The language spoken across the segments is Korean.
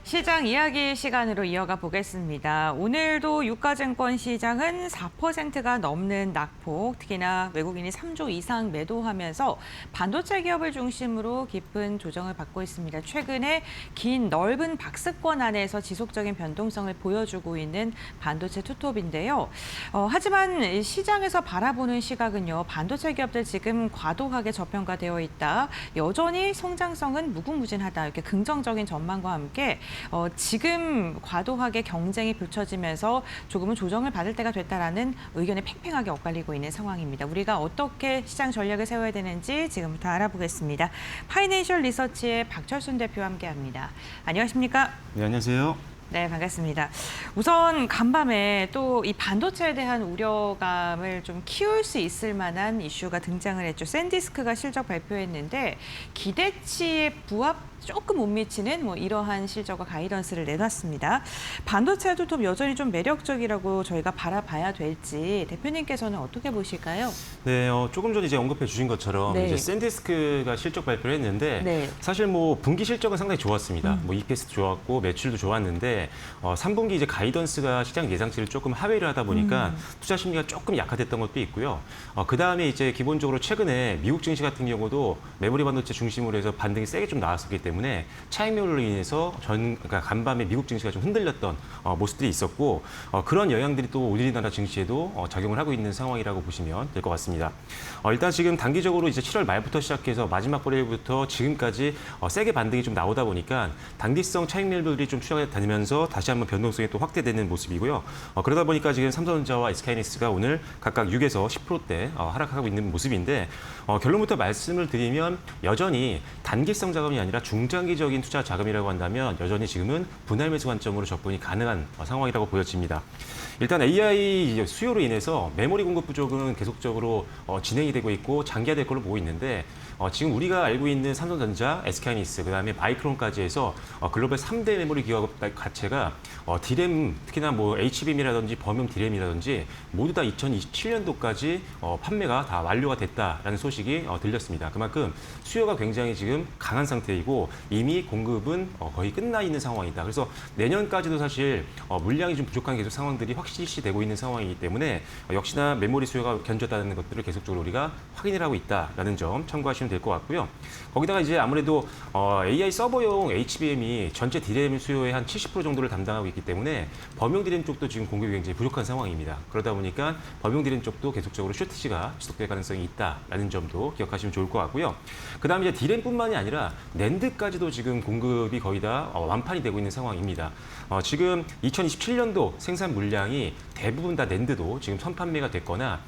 시장 이야기 시간으로 이어가 보겠습니다. 오늘도 유가증권 시장은 4%가 넘는 낙폭, 특히나 외국인이 3조 이상 매도하면서 반도체 기업을 중심으로 깊은 조정을 받고 있습니다. 최근에 긴 넓은 박스권 안에서 지속적인 변동성을 보여주고 있는 반도체 투톱인데요. 하지만 시장에서 바라보는 시각은요, 반도체 기업들 지금 과도하게 저평가되어 있다. 여전히 성장성은 무궁무진하다. 이렇게 긍정적인 전망과 함께 지금 과도하게 경쟁이 펼쳐지면서 조금은 조정을 받을 때가 됐다라는 의견이 팽팽하게 엇갈리고 있는 상황입니다. 우리가 어떻게 시장 전략을 세워야 되는지 지금부터 알아보겠습니다. 파이낸셜 리서치의 박철순 대표와 함께합니다. 안녕하십니까? 네, 안녕하세요. 네, 반갑습니다. 우선 간밤에 또 이 반도체에 대한 우려감을 좀 키울 수 있을 만한 이슈가 등장을 했죠. 샌디스크가 실적 발표했는데 기대치에 조금 못 미치는 이러한 실적과 가이던스를 내놨습니다. 반도체 투톱 여전히 좀 매력적이라고 저희가 바라봐야 될지 대표님께서는 어떻게 보실까요? 네, 조금 전에 이제 언급해 주신 것처럼 네. 이제 샌디스크가 실적 발표를 했는데 네. 사실 분기 실적은 상당히 좋았습니다. EPS도 좋았고 매출도 좋았는데 3분기 이제 가이던스가 시장 예상치를 조금 하회를 하다 보니까 투자 심리가 조금 약화됐던 것도 있고요. 그 다음에 이제 기본적으로 최근에 미국 증시 같은 경우도 메모리 반도체 중심으로 해서 반등이 세게 좀 나왔었기 때문에 차익률로 인해서 그러니까 간밤에 미국 증시가 좀 흔들렸던 모습들이 있었고 그런 영향들이 또 우리나라 증시에도 작용을 하고 있는 상황이라고 보시면 될 것 같습니다. 일단 지금 단기적으로 이제 7월 말부터 시작해서 마지막 거래일부터 지금까지 세게 반등이 좀 나오다 보니까 단기성 차익률들이 좀 추락해 다니면서 다시 한번 변동성이 또 확대되는 모습이고요. 그러다 보니까 지금 삼성전자와 SK하이닉스가 오늘 각각 6에서 10%대 하락하고 있는 모습인데 결론부터 말씀을 드리면 여전히 단기성 자금이 아니라 중장기적인 투자 자금이라고 한다면 여전히 지금은 분할 매수 관점으로 접근이 가능한 상황이라고 보여집니다. 일단 AI 수요로 인해서 메모리 공급 부족은 계속적으로 진행이 되고 있고 장기화될 걸로 보고 있는데 지금 우리가 알고 있는 삼성전자, SK하이닉스, 그다음에 마이크론까지 해서 글로벌 3대 메모리 기업 자체가 디램, 특히나 HBM이라든지 범용 디램이라든지 모두 다 2027년도까지 판매가 다 완료가 됐다라는 소식이 들렸습니다. 그만큼 수요가 굉장히 지금 강한 상태이고 이미 공급은 거의 끝나 있는 상황이다. 그래서 내년까지도 사실 물량이 좀 부족한 계속 상황들이 확실시되고 있는 상황이기 때문에 역시나 메모리 수요가 견졌다는 것들을 계속적으로 우리가 확인을 하고 있다라는 점 참고하시면 될 것 같고요. 거기다가 이제 아무래도 AI 서버용 HBM이 전체 디램 수요의 한 70% 정도를 담당하고 있기 때문에 범용 디램 쪽도 지금 공급이 굉장히 부족한 상황입니다. 그러다 보니까 범용 디램 쪽도 계속적으로 쇼티지가 지속될 가능성이 있다라는 점도 기억하시면 좋을 것 같고요. 그다음에 이제 디램뿐만이 아니라 낸드까지도 지금 공급이 거의 다 완판이 되고 있는 상황입니다. 지금 2027년도 생산 물량이 대부분 다 낸드도 지금 선판매가 됐거나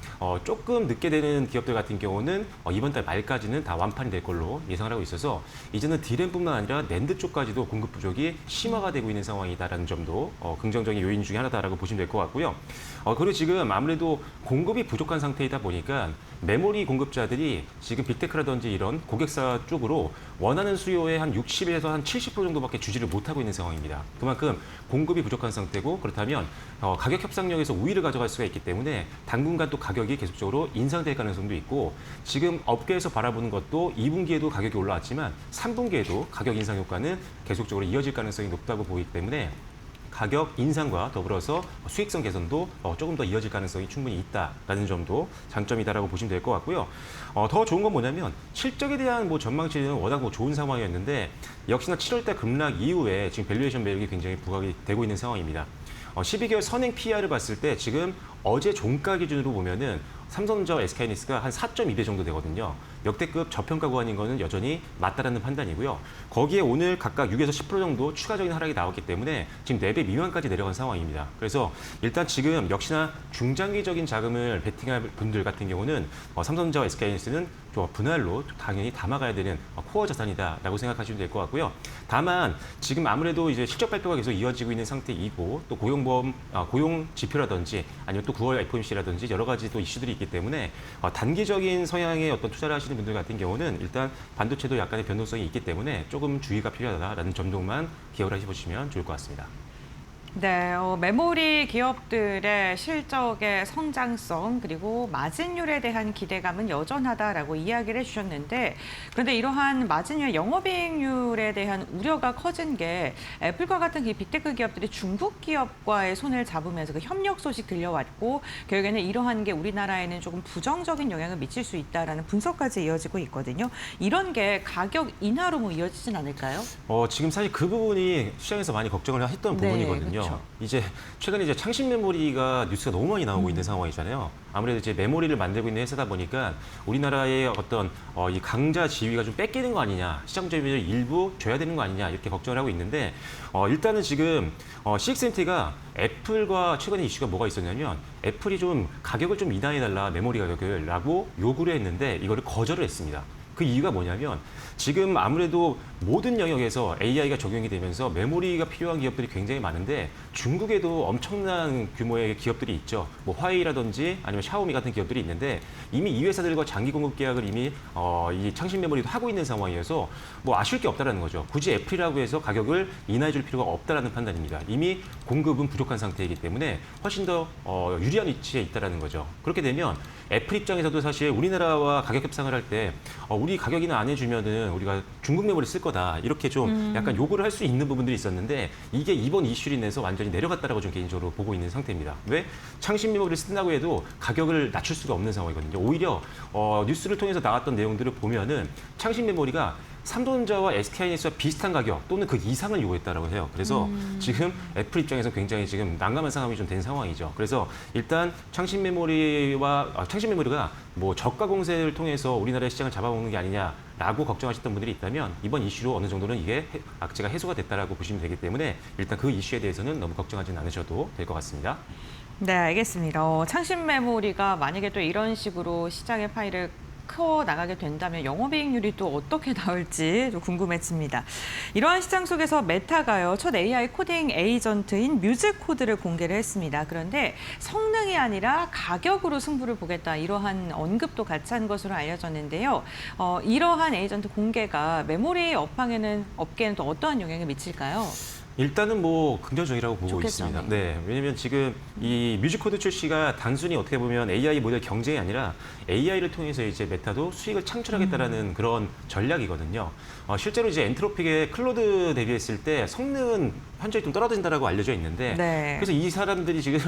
조금 늦게 되는 기업들 같은 경우는 이번 달 말까지는 다 완판이 될 걸로 예상을 하고 있어서 이제는 디램뿐만 아니라 낸드 쪽까지도 공급 부족이 심화가 되고 있는 상황이다라는 점도 긍정적인 요인 중에 하나다라고 보시면 될 것 같고요. 그리고 지금 아무래도 공급이 부족한 상태이다 보니까 메모리 공급자들이 지금 빅테크라든지 이런 고객사 쪽으로 원하는 수요의 한 60에서 한 70% 정도밖에 주지를 못하고 있는 상황입니다. 그만큼 공급이 부족한 상태고 그렇다면 가격 협상력에서 우위를 가져갈 수가 있기 때문에 당분간 또 가격이 계속적으로 인상될 가능성도 있고 지금 업계에서 바라보는 것도 2분기에도 가격이 올라왔지만 3분기에도 가격 인상 효과는 계속적으로 이어질 가능성이 높다고 보기 때문에 가격 인상과 더불어서 수익성 개선도 조금 더 이어질 가능성이 충분히 있다라는 점도 장점이다라고 보시면 될 것 같고요. 더 좋은 건 뭐냐면 실적에 대한 전망치는 워낙 좋은 상황이었는데 역시나 7월달 급락 이후에 지금 밸류에이션 매력이 굉장히 부각이 되고 있는 상황입니다. 12개월 선행 PR을 봤을 때 지금 어제 종가 기준으로 보면은 삼성전자, SK하이닉스가 한 4.2배 정도 되거든요. 역대급 저평가 구간인 거는 여전히 맞다라는 판단이고요. 거기에 오늘 각각 6에서 10% 정도 추가적인 하락이 나왔기 때문에 지금 4배 미만까지 내려간 상황입니다. 그래서 일단 지금 역시나 중장기적인 자금을 베팅할 분들 같은 경우는 삼성전자와 SK하이닉스는 분할로 당연히 담아가야 되는 코어 자산이다라고 생각하시면 될 것 같고요. 다만 지금 아무래도 이제 실적 발표가 계속 이어지고 있는 상태이고 또 고용 지표라든지 아니면 또 9월 FOMC라든지 여러 가지 또 이슈들이 있기 때문에 단기적인 성향의 어떤 투자를 하시는 분들 같은 경우는 일단 반도체도 약간의 변동성이 있기 때문에 조금 주의가 필요하다라는 점도만 기억을 하시면 좋을 것 같습니다. 네, 메모리 기업들의 실적의 성장성 그리고 마진율에 대한 기대감은 여전하다라고 이야기를 해주셨는데 그런데 이러한 마진율, 영업이익률에 대한 우려가 커진 게 애플과 같은 이 빅테크 기업들이 중국 기업과의 손을 잡으면서 그 협력 소식 들려왔고 결국에는 이러한 게 우리나라에는 조금 부정적인 영향을 미칠 수 있다라는 분석까지 이어지고 있거든요. 이런 게 가격 인하로 뭐 이어지진 않을까요? 지금 사실 그 부분이 시장에서 많이 걱정을 했던 네, 부분이거든요. 그렇죠. 이제 최근에 이제 창신 메모리가 뉴스가 너무 많이 나오고 있는 상황이잖아요. 아무래도 이제 메모리를 만들고 있는 회사다 보니까 우리나라의 어떤 이 강자 지위가 좀 뺏기는 거 아니냐, 시장 점유율 일부 줘야 되는 거 아니냐 이렇게 걱정을 하고 있는데 일단은 지금 CXMT가 애플과 최근에 이슈가 뭐가 있었냐면 애플이 좀 가격을 좀 인하해달라 메모리 가격을라고 요구를 했는데 이거를 거절을 했습니다. 그 이유가 뭐냐면 지금 아무래도 모든 영역에서 AI가 적용이 되면서 메모리가 필요한 기업들이 굉장히 많은데 중국에도 엄청난 규모의 기업들이 있죠. 뭐 화웨이라든지 아니면 샤오미 같은 기업들이 있는데 이미 이 회사들과 장기 공급 계약을 이미 이 창신 메모리도 하고 있는 상황이어서 뭐 아쉬울 게 없다라는 거죠. 굳이 애플이라고 해서 가격을 인하해 줄 필요가 없다라는 판단입니다. 이미 공급은 부족한 상태이기 때문에 훨씬 더 유리한 위치에 있다라는 거죠. 그렇게 되면 애플 입장에서도 사실 우리나라와 가격 협상을 할 때 우리 가격 인하 안 해주면은 우리가 중국 메모리 쓸 거다 이렇게 좀 약간 요구를 할 수 있는 부분들이 있었는데 이게 이번 이슈로 인해서 완전히 내려갔다라고 좀 개인적으로 보고 있는 상태입니다. 왜? 창신 메모리를 쓴다고 해도 가격을 낮출 수가 없는 상황이거든요. 오히려 뉴스를 통해서 나왔던 내용들을 보면은 창신 메모리가 삼성전자와 SK하이닉스와 비슷한 가격 또는 그 이상을 요구했다라고 해요. 그래서 지금 애플 입장에서 굉장히 지금 난감한 상황이 좀 된 상황이죠. 그래서 일단 창신 메모리가 뭐 저가 공세를 통해서 우리나라의 시장을 잡아먹는 게 아니냐라고 걱정하셨던 분들이 있다면 이번 이슈로 어느 정도는 이게 악재가 해소가 됐다라고 보시면 되기 때문에 일단 그 이슈에 대해서는 너무 걱정하지는 않으셔도 될 것 같습니다. 네, 알겠습니다. 창신 메모리가 만약에 또 이런 식으로 시장의 파이를 커 나가게 된다면 영업이익률이 또 어떻게 나올지 좀 궁금해집니다. 이러한 시장 속에서 메타가요, 첫 AI 코딩 에이전트인 뮤즈 코드를 공개를 했습니다. 그런데 성능이 아니라 가격으로 승부를 보겠다 이러한 언급도 같이 한 것으로 알려졌는데요. 이러한 에이전트 공개가 메모리 업계에는 또 어떠한 영향을 미칠까요? 일단은 뭐 긍정적이라고 보고 좋겠죠. 있습니다. 네, 왜냐면 지금 이 뮤직코드 출시가 단순히 어떻게 보면 AI 모델 경쟁이 아니라 AI를 통해서 이제 메타도 수익을 창출하겠다라는 그런 전략이거든요. 실제로 이제 엔트로픽의 클로드 대비했을 때 성능은 현저히 좀 떨어진다라고 알려져 있는데 네. 그래서 이 사람들이 지금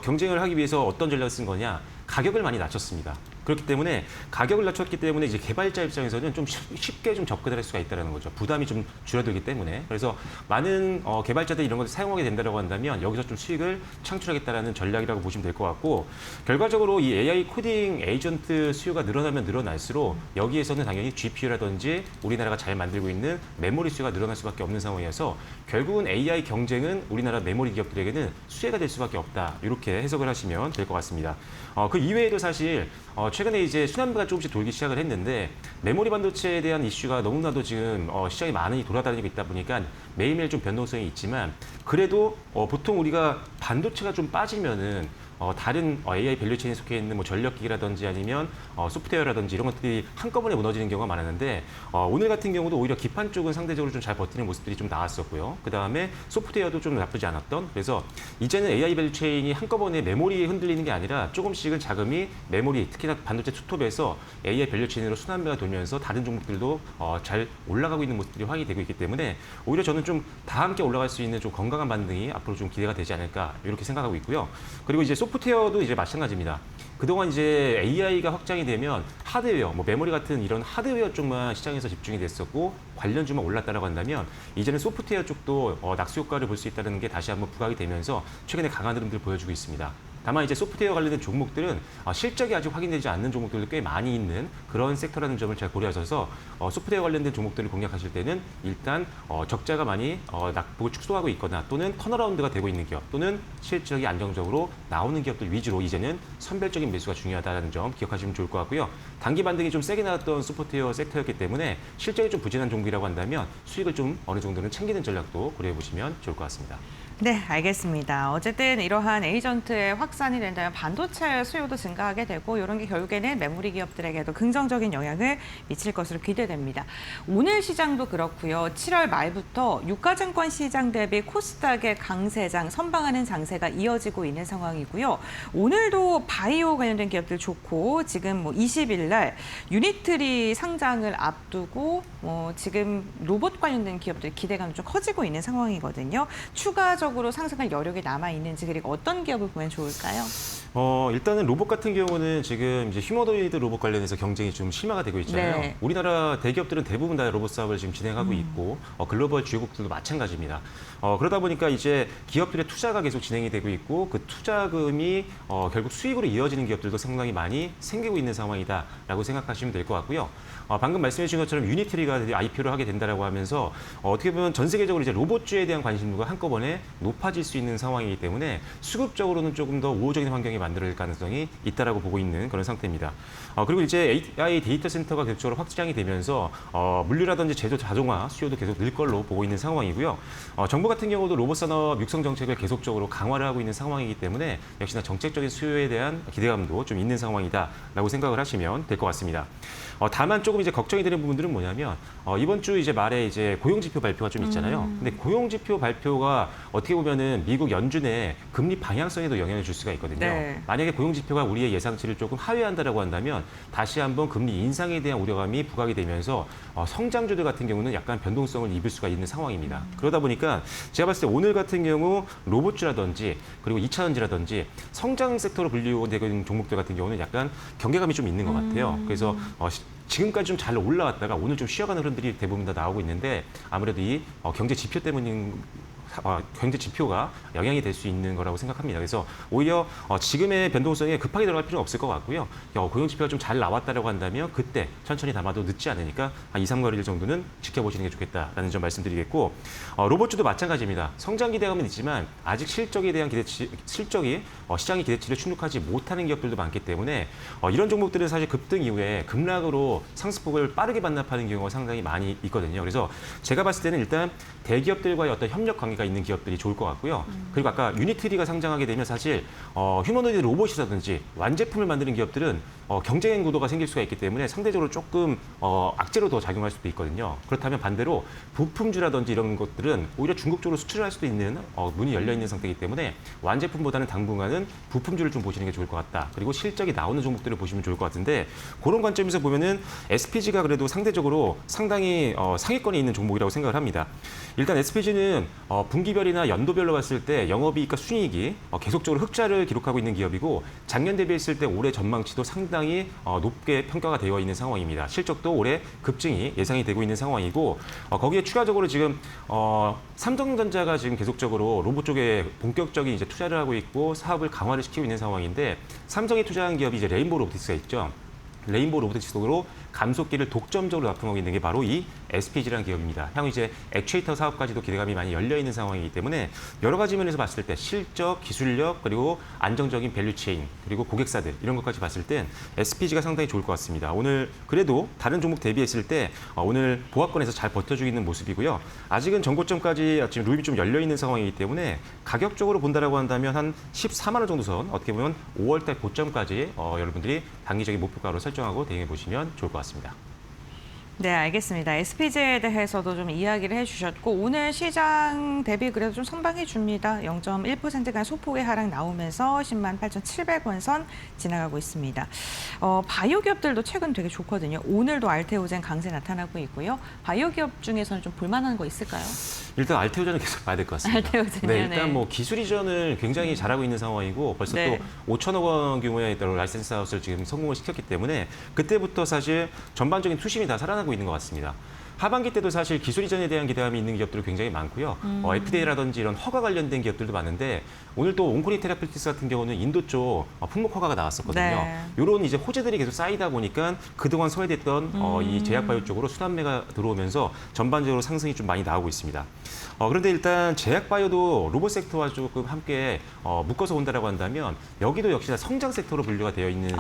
경쟁을 하기 위해서 어떤 전략을 쓴 거냐? 가격을 많이 낮췄습니다. 그렇기 때문에 가격을 낮췄기 때문에 이제 개발자 입장에서는 좀 쉽게 좀 접근할 수가 있다는 거죠. 부담이 좀 줄어들기 때문에. 그래서 많은 개발자들이 이런 것을 사용하게 된다고 한다면 여기서 좀 수익을 창출하겠다라는 전략이라고 보시면 될 것 같고 결과적으로 이 AI 코딩 에이전트 수요가 늘어나면 늘어날수록 여기에서는 당연히 GPU라든지 우리나라가 잘 만들고 있는 메모리 수요가 늘어날 수밖에 없는 상황이어서 결국은 AI 경쟁은 우리나라 메모리 기업들에게는 수혜가 될 수밖에 없다. 이렇게 해석을 하시면 될 것 같습니다. 그 이외에도 사실 최근에 이제 순환매가 조금씩 돌기 시작을 했는데 메모리 반도체에 대한 이슈가 너무나도 지금 시장에 많이 돌아다니고 있다 보니까 매일매일 좀 변동성이 있지만 그래도 보통 우리가 반도체가 좀 빠지면은 다른 AI 밸류체인에 속해 있는 뭐 전력기기라든지 아니면 소프트웨어라든지 이런 것들이 한꺼번에 무너지는 경우가 많았는데 오늘 같은 경우도 오히려 기판 쪽은 상대적으로 좀 잘 버티는 모습들이 좀 나왔었고요. 그 다음에 소프트웨어도 좀 나쁘지 않았던 그래서 이제는 AI 밸류체인이 한꺼번에 메모리에 흔들리는 게 아니라 조금씩은 자금이 메모리 특히나 반도체 투톱에서 AI 밸류체인으로 순환매가 돌면서 다른 종목들도 잘 올라가고 있는 모습들이 확인이 되고 있기 때문에 오히려 저는 좀 다 함께 올라갈 수 있는 좀 건강한 반등이 앞으로 좀 기대가 되지 않을까 이렇게 생각하고 있고요. 그리고 이제 소프트웨어도 이제 마찬가지입니다. 그동안 이제 AI가 확장이 되면 하드웨어, 뭐 메모리 같은 이런 하드웨어 쪽만 시장에서 집중이 됐었고 관련주만 올랐다라고 한다면 이제는 소프트웨어 쪽도 낙수 효과를 볼 수 있다는 게 다시 한번 부각이 되면서 최근에 강한 흐름들을 보여주고 있습니다. 다만 이제 소프트웨어 관련된 종목들은 실적이 아직 확인되지 않는 종목들도 꽤 많이 있는 그런 섹터라는 점을 잘 고려하셔서 소프트웨어 관련된 종목들을 공략하실 때는 일단 적자가 많이 낙폭을 축소하고 있거나 또는 턴어라운드가 되고 있는 기업 또는 실적이 안정적으로 나오는 기업들 위주로 이제는 선별적인 매수가 중요하다는 점 기억하시면 좋을 것 같고요. 단기 반등이 좀 세게 나왔던 소프트웨어 섹터였기 때문에 실적이 좀 부진한 종목이라고 한다면 수익을 좀 어느 정도는 챙기는 전략도 고려해 보시면 좋을 것 같습니다. 네, 알겠습니다. 어쨌든 이러한 에이전트의 확산이 된다면 반도체 수요도 증가하게 되고 이런 게 결국에는 메모리 기업들에게도 긍정적인 영향을 미칠 것으로 기대됩니다. 오늘 시장도 그렇고요. 7월 말부터 유가증권 시장 대비 코스닥의 강세장, 선방하는 장세가 이어지고 있는 상황이고요. 오늘도 바이오 관련된 기업들 좋고 지금 20일 날 유니트리 상장을 앞두고 지금 로봇 관련된 기업들 기대감이 좀 커지고 있는 상황이거든요. 추가적으로 상승할 여력이 남아 있는지 그리고 어떤 기업을 보면 좋을까요? 일단은 로봇 같은 경우는 지금 이제 휴머노이드 로봇 관련해서 경쟁이 좀 심화가 되고 있잖아요. 네. 우리나라 대기업들은 대부분 다 로봇 사업을 지금 진행하고 있고 글로벌 주요국들도 마찬가지입니다. 그러다 보니까 이제 기업들의 투자가 계속 진행이 되고 있고 그 투자금이 결국 수익으로 이어지는 기업들도 상당히 많이 생기고 있는 상황이다라고 생각하시면 될 것 같고요. 방금 말씀해 주신 것처럼 유니트리가 IPO를 하게 된다라고 하면서 어떻게 보면 전 세계적으로 이제 로봇주에 대한 관심도가 한꺼번에 높아질 수 있는 상황이기 때문에 수급적으로는 조금 더 우호적인 환경이 만들어질 가능성이 있다라고 보고 있는 그런 상태입니다. 그리고 이제 AI 데이터 센터가 계속적으로 확장이 되면서 물류라든지 제조 자동화 수요도 계속 늘 걸로 보고 있는 상황이고요. 정부 같은 경우도 로봇 산업 육성 정책을 계속적으로 강화를 하고 있는 상황이기 때문에 역시나 정책적인 수요에 대한 기대감도 좀 있는 상황이다라고 생각을 하시면 될 것 같습니다. 다만 조금 이제 걱정이 되는 부분들은 뭐냐면 이번 주 이제 말에 이제 고용 지표 발표가 좀 있잖아요. 근데 고용 지표 발표가 어떻게 보면은 미국 연준의 금리 방향성에도 영향을 줄 수가 있거든요. 네. 만약에 고용 지표가 우리의 예상치를 조금 하회한다라고 한다면 다시 한번 금리 인상에 대한 우려감이 부각이 되면서 성장주들 같은 경우는 약간 변동성을 입을 수가 있는 상황입니다. 그러다 보니까 제가 봤을 때 오늘 같은 경우 로봇주라든지 그리고 2차전지라든지 성장 섹터로 분류되고 있는 종목들 같은 경우는 약간 경계감이 좀 있는 것 같아요. 그래서 지금까지 좀 잘 올라왔다가 오늘 좀 쉬어가는 흐름들이 대부분 다 나오고 있는데 아무래도 이 경제 지표 때문인 경제 지표가 영향이 될 수 있는 거라고 생각합니다. 그래서 오히려 지금의 변동성에 급하게 들어갈 필요는 없을 것 같고요. 고용 지표가 좀 잘 나왔다라고 한다면 그때 천천히 담아도 늦지 않으니까 한 2, 3개월 정도는 지켜보시는 게 좋겠다라는 점 말씀드리겠고 로봇주도 마찬가지입니다. 성장 기대감은 있지만 아직 실적에 대한 실적이 시장의 기대치를 충족하지 못하는 기업들도 많기 때문에 이런 종목들은 사실 급등 이후에 급락으로 상승폭을 빠르게 반납하는 경우가 상당히 많이 있거든요. 그래서 제가 봤을 때는 일단 대기업들과의 어떤 협력 관계가 있는 기업들이 좋을 것 같고요. 그리고 아까 유니트리가 상장하게 되면 사실 휴머노이드 로봇이라든지 완제품을 만드는 기업들은 경쟁 구도가 생길 수가 있기 때문에 상대적으로 조금 악재로 더 작용할 수도 있거든요. 그렇다면 반대로 부품주라든지 이런 것들은 오히려 중국 쪽으로 수출을 할 수도 있는 문이 열려 있는 상태이기 때문에 완제품보다는 당분간은 부품주를 좀 보시는 게 좋을 것 같다. 그리고 실적이 나오는 종목들을 보시면 좋을 것 같은데 그런 관점에서 보면은 SPG가 그래도 상대적으로 상당히 상위권에 있는 종목이라고 생각을 합니다. 일단 SPG는 분기별이나 연도별로 봤을 때 영업이익과 순이익이 계속적으로 흑자를 기록하고 있는 기업이고 작년 대비했을 때 올해 전망치도 상당히 높게 평가가 되어 있는 상황입니다. 실적도 올해 급증이 예상이 되고 있는 상황이고 거기에 추가적으로 지금 삼성전자가 지금 계속적으로 로봇 쪽에 본격적인 이제 투자를 하고 있고 사업을 강화를 시키고 있는 상황인데 삼성이 투자한 기업이 이제 레인보우 로보틱스가 있죠. 레인보우 로보틱스로 감속기를 독점적으로 납품하고 있는 게 바로 이 SPG라는 기업입니다. 향후 이제 액추에이터 사업까지도 기대감이 많이 열려 있는 상황이기 때문에 여러 가지 면에서 봤을 때 실적, 기술력, 그리고 안정적인 밸류체인, 그리고 고객사들 이런 것까지 봤을 땐 SPG가 상당히 좋을 것 같습니다. 오늘 그래도 다른 종목 대비했을 때 오늘 보합권에서 잘 버텨주고 있는 모습이고요. 아직은 전고점까지 지금 루입이 좀 열려 있는 상황이기 때문에 가격적으로 본다라고 한다면 한 14만 원 정도 선 어떻게 보면 5월달 고점까지 여러분들이 단기적인 목표가로 설정하고 대응해 보시면 좋을 것 같습니다. 네, 알겠습니다. SPG에 대해서도 좀 이야기를 해주셨고 오늘 시장 대비 그래도 좀 선방해 줍니다. 0.1%간 소폭의 하락 나오면서 10만 8,700원 선 지나가고 있습니다. 바이오 기업들도 최근 되게 좋거든요. 오늘도 알테오젠 강세 나타나고 있고요. 바이오 기업 중에서는 좀 볼만한 거 있을까요? 일단 알테오전은 계속 봐야 될 것 같습니다. 알테오젠이요, 네, 일단 네. 뭐 기술 이전을 굉장히 잘하고 있는 상황이고 벌써 네. 또 5천억 원 규모의 라이센스 아웃을 지금 성공을 시켰기 때문에 그때부터 사실 전반적인 투심이 다 살아나고 있는 것 같습니다. 하반기 때도 사실 기술 이전에 대한 기대감이 있는 기업들이 굉장히 많고요. FDA라든지 이런 허가 관련된 기업들도 많은데 오늘 또 온코니 테라필틱스 같은 경우는 인도 쪽 품목 허가가 나왔었거든요. 네. 이런 이제 호재들이 계속 쌓이다 보니까 그동안 소외됐던 이 제약바이오 쪽으로 수단매가 들어오면서 전반적으로 상승이 좀 많이 나오고 있습니다. 그런데 일단 제약바이오도 로봇 섹터와 조금 함께 묶어서 본다라고 한다면 여기도 역시나 성장 섹터로 분류가 되어 있는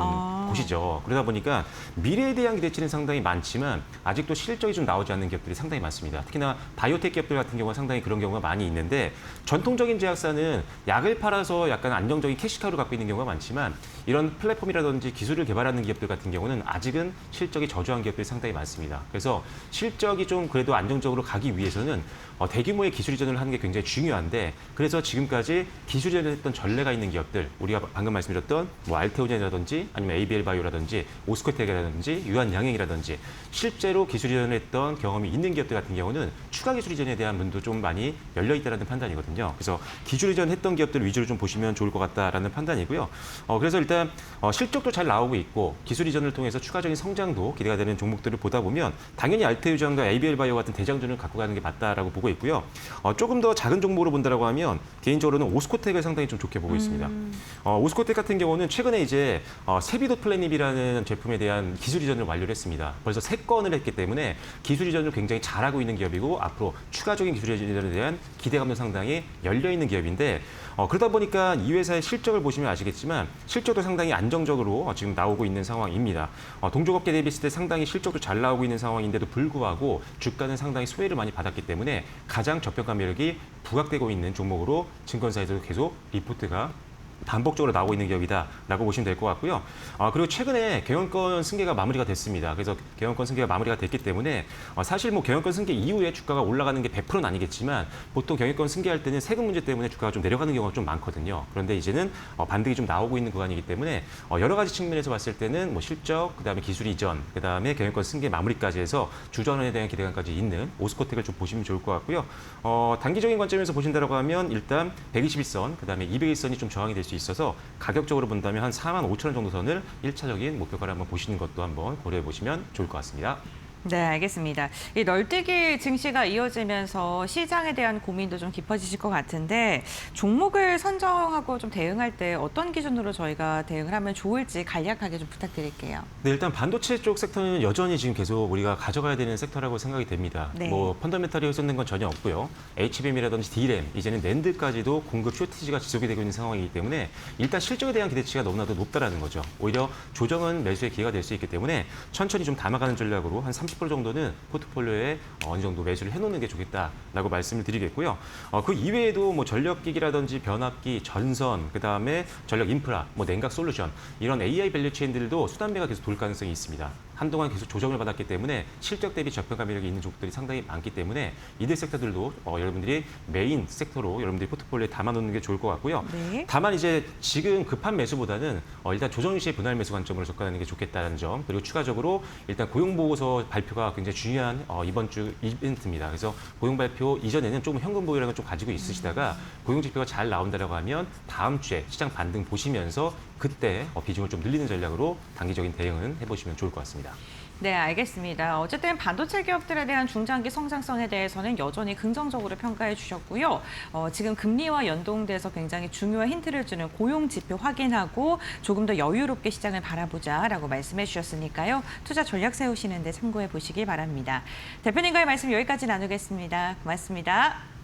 곳이죠. 그러다 보니까 미래에 대한 기대치는 상당히 많지만 아직도 실적이 좀 나오지 않는 기업들이 상당히 많습니다. 특히나 바이오텍 기업들 같은 경우는 상당히 그런 경우가 많이 있는데 전통적인 제약사는 약을 팔아서 약간 안정적인 캐시카우를 갖고 있는 경우가 많지만 이런 플랫폼이라든지 기술을 개발하는 기업들 같은 경우는 아직은 실적이 저조한 기업들이 상당히 많습니다. 그래서 실적이 좀 그래도 안정적으로 가기 위해서는 대규모의 기술 이전을 하는 게 굉장히 중요한데 그래서 지금까지 기술 이전을 했던 전례가 있는 기업들 우리가 방금 말씀드렸던 뭐 알테오젠이라든지 아니면 ABL 바이오라든지 오스코텍이라든지 유한양행이라든지 실제로 기술 이전을 했던 경험이 있는 기업들 같은 경우는 추가 기술 이전에 대한 문도 좀 많이 열려 있다는 판단이거든요. 그래서 기술 이전 했던 기업들 위주로 좀 보시면 좋을 것 같다라는 판단이고요. 그래서 일단 실적도 잘 나오고 있고 기술 이전을 통해서 추가적인 성장도 기대가 되는 종목들을 보다 보면 당연히 알테오젠과 ABL 바이오 같은 대장주를 갖고 가는 게 맞다라고 보고 있고요. 조금 더 작은 종목으로 본다라고 하면 개인적으로는 오스코텍을 상당히 좀 좋게 보고 있습니다. 오스코텍 같은 경우는 최근에 이제 세비도 플래닙이라는 제품에 대한 기술 이전을 완료를 했습니다. 벌써 3건을 했기 때문에 기술 이전을 굉장히 잘하고 있는 기업이고 앞으로 추가적인 기술 이전에 대한 기대감도 상당히 열려 있는 기업인데 그러다 보니까 이 회사의 실적을 보시면 아시겠지만 실적도 상당히 안정적으로 지금 나오고 있는 상황입니다. 동종업계 대비했을 때 상당히 실적도 잘 나오고 있는 상황인데도 불구하고 주가는 상당히 소외를 많이 받았기 때문에 가장 저평가 매력이 부각되고 있는 종목으로 증권사에서도 계속 리포트가 반복적으로 나오고 있는 기업이다라고 보시면 될 것 같고요. 그리고 최근에 경영권 승계가 마무리가 됐습니다. 그래서 경영권 승계가 마무리가 됐기 때문에 사실 뭐 경영권 승계 이후에 주가가 올라가는 게 100%는 아니겠지만 보통 경영권 승계할 때는 세금 문제 때문에 주가가 좀 내려가는 경우가 좀 많거든요. 그런데 이제는 반등이 좀 나오고 있는 구간이기 때문에 여러 가지 측면에서 봤을 때는 뭐 실적, 그다음에 기술 이전, 그다음에 경영권 승계 마무리까지 해서 주전에 대한 기대감까지 있는 오스코텍을 좀 보시면 좋을 것 같고요. 단기적인 관점에서 보신다라고 하면 일단 121선, 그다음에 201선이 좀 저항이 될 수 있어서 가격적으로 본다면 한 45,000원 정도 선을 1차적인 목표가를 한번 보시는 것도 한번 고려해 보시면 좋을 것 같습니다. 네, 알겠습니다. 이 널뛰기 증시가 이어지면서 시장에 대한 고민도 좀 깊어지실 것 같은데 종목을 선정하고 좀 대응할 때 어떤 기준으로 저희가 대응을 하면 좋을지 간략하게 좀 부탁드릴게요. 네, 일단 반도체 쪽 섹터는 여전히 지금 계속 우리가 가져가야 되는 섹터라고 생각이 됩니다. 네. 뭐 펀더멘탈이 훼손된 건 전혀 없고요. HBM이라든지 DRAM, 이제는 낸드까지도 공급 쇼티지가 지속이 되고 있는 상황이기 때문에 일단 실적에 대한 기대치가 너무나도 높다라는 거죠. 오히려 조정은 매수의 기회가 될 수 있기 때문에 천천히 좀 담아가는 전략으로 한 30% 정도는 포트폴리오에 어느 정도 매수를 해놓는 게 좋겠다라고 말씀을 드리겠고요. 그 이외에도 뭐 전력기기라든지 변압기, 전선, 그다음에 전력 인프라, 뭐 냉각 솔루션 이런 AI 밸류 체인들도 수단배가 계속 돌 가능성이 있습니다. 한동안 계속 조정을 받았기 때문에 실적 대비 저평가 매력이 있는 종목들이 상당히 많기 때문에 이들 섹터들도 여러분들이 메인 섹터로 여러분들이 포트폴리오에 담아놓는 게 좋을 것 같고요. 네. 다만 이제 지금 급한 매수보다는 일단 조정 시의 분할 매수 관점으로 접근하는 게 좋겠다는 점, 그리고 추가적으로 일단 고용보고서 발표가 굉장히 중요한 이번 주 이벤트입니다. 그래서 고용 발표 이전에는 조금 현금 보유라는 걸 좀 가지고 있으시다가 고용 지표가 잘 나온다라고 하면 다음 주에 시장 반등 보시면서 그때 비중을 좀 늘리는 전략으로 단기적인 대응은 해보시면 좋을 것 같습니다. 네, 알겠습니다. 어쨌든 반도체 기업들에 대한 중장기 성장성에 대해서는 여전히 긍정적으로 평가해 주셨고요. 지금 금리와 연동돼서 굉장히 중요한 힌트를 주는 고용 지표 확인하고 조금 더 여유롭게 시장을 바라보자라고 말씀해 주셨으니까요. 투자 전략 세우시는 데 참고해 보시기 바랍니다. 대표님과의 말씀 여기까지 나누겠습니다. 고맙습니다.